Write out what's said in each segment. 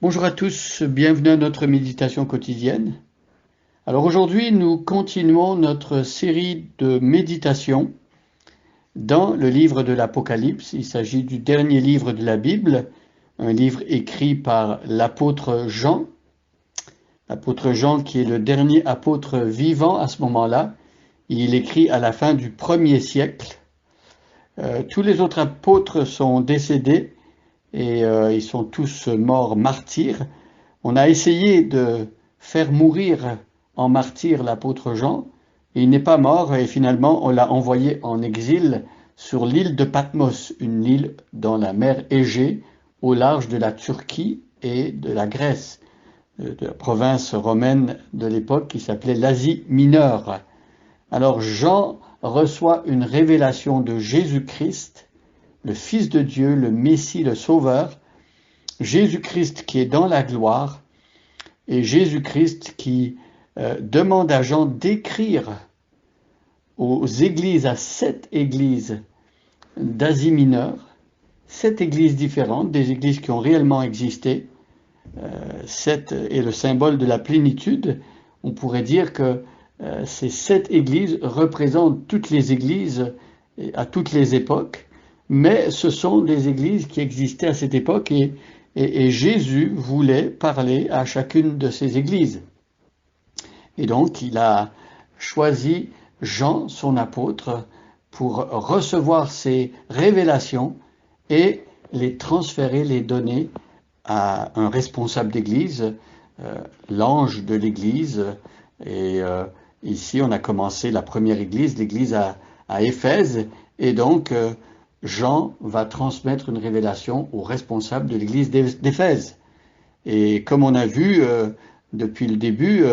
Bonjour à tous, bienvenue à notre méditation quotidienne. Alors aujourd'hui, nous continuons notre série de méditations dans le livre de l'Apocalypse. Il s'agit du dernier livre de la Bible, un livre écrit par l'apôtre Jean. L'apôtre Jean qui est le dernier apôtre vivant à ce moment-là. Il écrit à la fin du 1er siècle. Tous les autres apôtres sont décédés et ils sont tous morts martyrs. On a essayé de faire mourir en martyr l'apôtre Jean. Il n'est pas mort et finalement on l'a envoyé en exil sur l'île de Patmos, une île dans la mer Égée, au large de la Turquie et de la Grèce, de la province romaine de l'époque qui s'appelait l'Asie mineure. Alors Jean reçoit une révélation de Jésus-Christ, le Fils de Dieu, le Messie, le Sauveur, Jésus-Christ qui est dans la gloire, et Jésus-Christ qui demande à Jean d'écrire aux églises, à 7 églises d'Asie mineure, 7 églises différentes, des églises qui ont réellement existé. 7 est le symbole de la plénitude. On pourrait dire que ces 7 églises représentent toutes les églises à toutes les époques, mais ce sont des églises qui existaient à cette époque et Jésus voulait parler à chacune de ces églises. Et donc, il a choisi Jean, son apôtre, pour recevoir ces révélations et les transférer, les donner à un responsable d'église, l'ange de l'église. Et ici, on a commencé la première église, l'église à Éphèse. Et donc, Jean va transmettre une révélation au responsable de l'église d'Éphèse. Et comme on a vu depuis le début,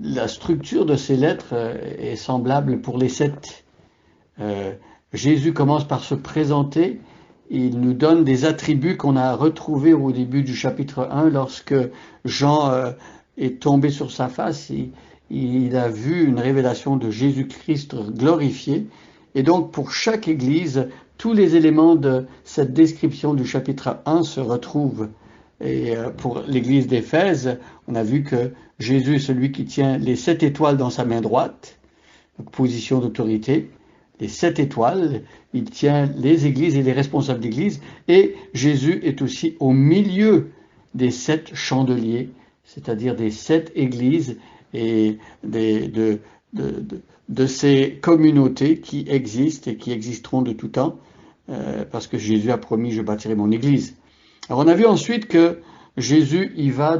la structure de ces lettres est semblable pour les 7. Jésus commence par se présenter. Il nous donne des attributs qu'on a retrouvés au début du chapitre 1 lorsque Jean est tombé sur sa face. Il a vu une révélation de Jésus-Christ glorifié. Et donc pour chaque église, tous les éléments de cette description du chapitre 1 se retrouvent. Et pour l'église d'Éphèse, on a vu que Jésus est celui qui tient les 7 étoiles dans sa main droite, donc position d'autorité. Les 7 étoiles, il tient les églises et les responsables d'église. Et Jésus est aussi au milieu des 7 chandeliers, c'est-à-dire des 7 églises et de ces communautés qui existent et qui existeront de tout temps, parce que Jésus a promis « je bâtirai mon église ». Alors on a vu ensuite que Jésus y va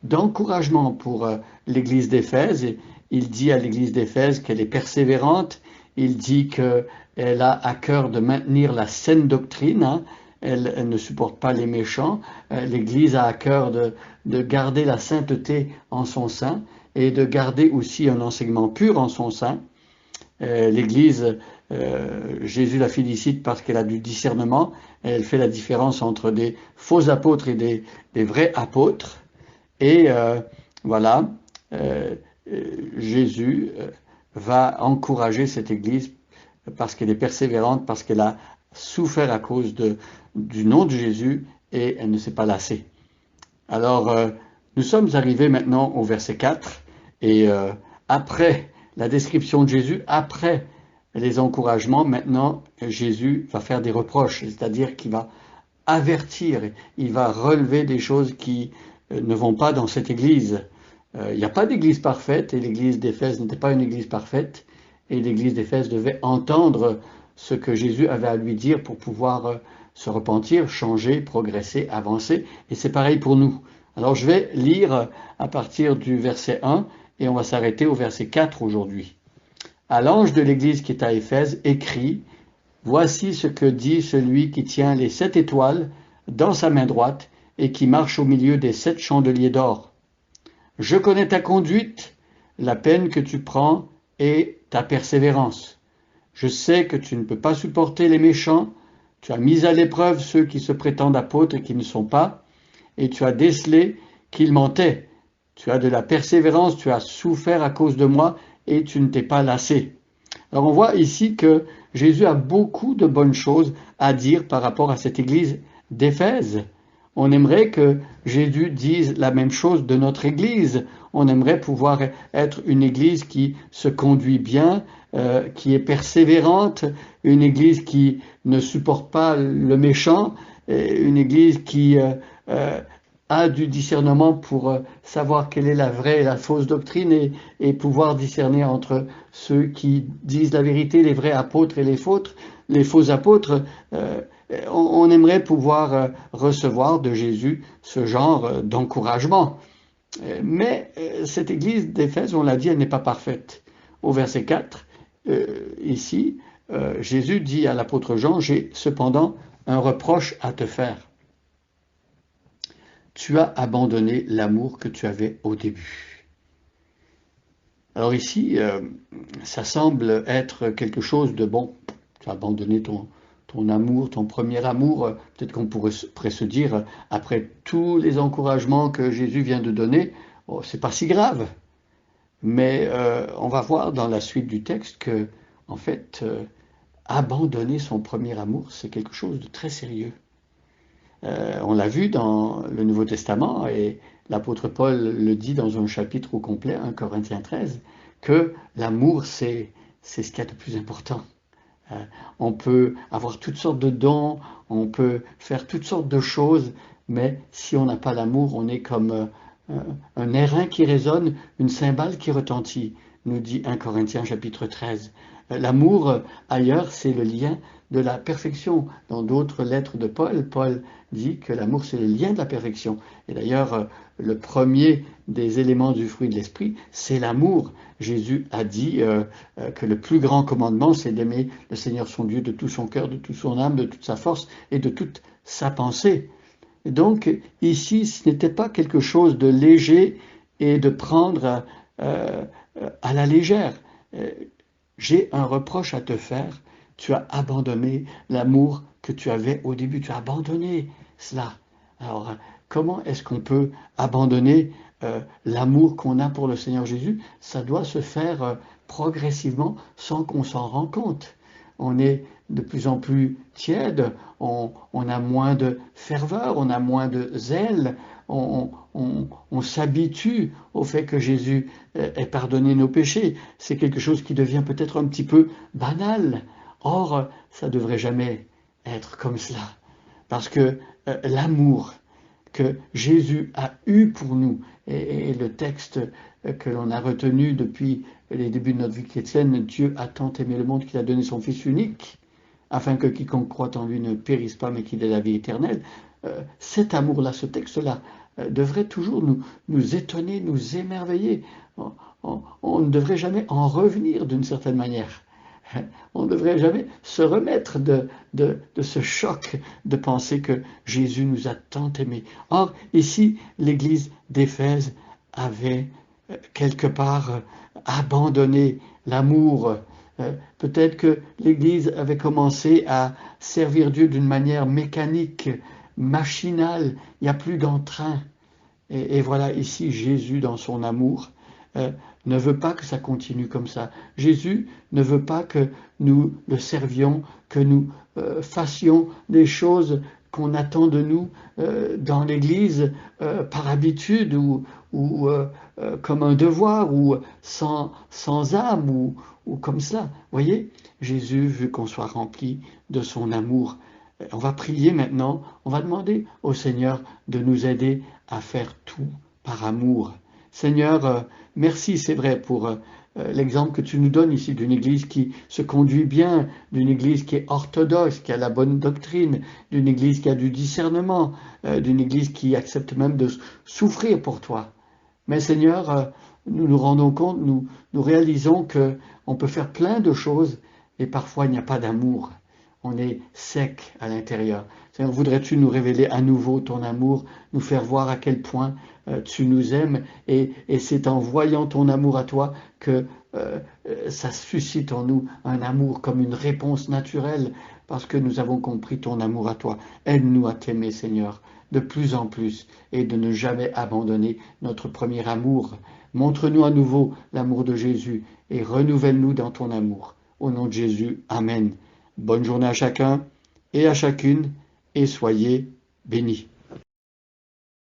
d'encouragement pour l'église d'Éphèse. Il dit à l'église d'Éphèse qu'elle est persévérante. Il dit qu'elle a à cœur de maintenir la saine doctrine. Hein. Elle ne supporte pas les méchants. L'église a à cœur de garder la sainteté en son sein et de garder aussi un enseignement pur en son sein. L'église, Jésus la félicite parce qu'elle a du discernement. Elle fait la différence entre des faux apôtres et des vrais apôtres. Et voilà, Jésus va encourager cette église parce qu'elle est persévérante, parce qu'elle a souffert à cause du nom de Jésus et elle ne s'est pas lassée. Alors, nous sommes arrivés maintenant au verset 4 et après la description de Jésus, après les encouragements, maintenant Jésus va faire des reproches, c'est-à-dire qu'il va avertir, il va relever des choses qui ne vont pas dans cette église. Il n'y a pas d'église parfaite et l'église d'Éphèse n'était pas une église parfaite et l'église d'Éphèse devait entendre ce que Jésus avait à lui dire pour pouvoir se repentir, changer, progresser, avancer. Et c'est pareil pour nous. Alors je vais lire à partir du verset 1 et on va s'arrêter au verset 4 aujourd'hui. À l'ange de l'église qui est à Éphèse, écrit « Voici ce que dit celui qui tient les 7 étoiles dans sa main droite et qui marche au milieu des 7 chandeliers d'or. Je connais ta conduite, la peine que tu prends et ta persévérance. Je sais que tu ne peux pas supporter les méchants, tu as mis à l'épreuve ceux qui se prétendent apôtres et qui ne sont pas, et tu as décelé qu'ils mentaient. Tu as de la persévérance, tu as souffert à cause de moi, et tu ne t'es pas lassé. » Alors on voit ici que Jésus a beaucoup de bonnes choses à dire par rapport à cette église d'Éphèse. On aimerait que Jésus dise la même chose de notre Église. On aimerait pouvoir être une Église qui se conduit bien, qui est persévérante, une Église qui ne supporte pas le méchant, une Église qui a du discernement pour savoir quelle est la vraie et la fausse doctrine et pouvoir discerner entre ceux qui disent la vérité, les vrais apôtres et les faux apôtres. On aimerait pouvoir recevoir de Jésus ce genre d'encouragement. Mais cette église d'Éphèse, on l'a dit, elle n'est pas parfaite. Au verset 4, ici, Jésus dit à l'apôtre Jean, j'ai cependant un reproche à te faire. Tu as abandonné l'amour que tu avais au début. Alors ici, ça semble être quelque chose de bon. Tu as abandonné ton amour, ton premier amour. Peut-être qu'on pourrait se dire, après tous les encouragements que Jésus vient de donner, oh, c'est pas si grave. Mais on va voir dans la suite du texte que, en fait, abandonner son premier amour, c'est quelque chose de très sérieux. On l'a vu dans le Nouveau Testament, et l'apôtre Paul le dit dans un chapitre au complet, 1 Corinthiens 13, que l'amour, c'est ce qu'il y a de plus important. On peut avoir toutes sortes de dons, on peut faire toutes sortes de choses, mais si on n'a pas l'amour, on est comme un airain qui résonne, une cymbale qui retentit, nous dit 1 Corinthiens chapitre 13. L'amour, ailleurs, c'est le lien de la perfection. Dans d'autres lettres de Paul, Paul dit que l'amour, c'est le lien de la perfection. Et d'ailleurs, le premier des éléments du fruit de l'esprit, c'est l'amour. Jésus a dit que le plus grand commandement, c'est d'aimer le Seigneur son Dieu de tout son cœur, de toute son âme, de toute sa force et de toute sa pensée. Et donc, ici, ce n'était pas quelque chose de léger et de prendre à la légère. J'ai un reproche à te faire. Tu as abandonné l'amour que tu avais au début. Tu as abandonné cela. Alors, comment est-ce qu'on peut abandonner l'amour qu'on a pour le Seigneur Jésus? Ça doit se faire progressivement sans qu'on s'en rende compte. On est de plus en plus tiède, on a moins de ferveur, on a moins de zèle, on s'habitue au fait que Jésus ait pardonné nos péchés. C'est quelque chose qui devient peut-être un petit peu banal. Or, ça ne devrait jamais être comme cela. Parce que l'amour que Jésus a eu pour nous, et le texte que l'on a retenu depuis les débuts de notre vie chrétienne, Dieu a tant aimé le monde qu'il a donné son Fils unique, afin que quiconque croit en lui ne périsse pas, mais qu'il ait la vie éternelle. Cet amour-là, ce texte-là, devrait toujours nous étonner, nous émerveiller. On ne devrait jamais en revenir d'une certaine manière. On ne devrait jamais se remettre de ce choc de penser que Jésus nous a tant aimés. Or, ici, l'église d'Éphèse avait quelque part abandonné l'amour. Peut-être que l'église avait commencé à servir Dieu d'une manière mécanique, machinale. Il n'y a plus d'entrain. Et voilà ici Jésus dans son amour ne veut pas que ça continue comme ça. Jésus ne veut pas que nous le servions, que nous fassions des choses qu'on attend de nous dans l'Église par habitude ou comme un devoir ou sans âme ou comme cela. Vous voyez, Jésus veut qu'on soit rempli de son amour. On va prier maintenant, on va demander au Seigneur de nous aider à faire tout par amour. Seigneur, merci, c'est vrai, pour l'exemple que tu nous donnes ici d'une église qui se conduit bien, d'une église qui est orthodoxe, qui a la bonne doctrine, d'une église qui a du discernement, d'une église qui accepte même de souffrir pour toi. Mais Seigneur, nous nous rendons compte, nous réalisons qu'on peut faire plein de choses et parfois il n'y a pas d'amour. On est sec à l'intérieur. Seigneur, voudrais-tu nous révéler à nouveau ton amour, nous faire voir à quel point tu nous aimes et c'est en voyant ton amour à toi que ça suscite en nous un amour comme une réponse naturelle parce que nous avons compris ton amour à toi. Aide-nous à t'aimer, Seigneur, de plus en plus et de ne jamais abandonner notre premier amour. Montre-nous à nouveau l'amour de Jésus et renouvelle-nous dans ton amour. Au nom de Jésus, Amen. Bonne journée à chacun et à chacune et soyez bénis.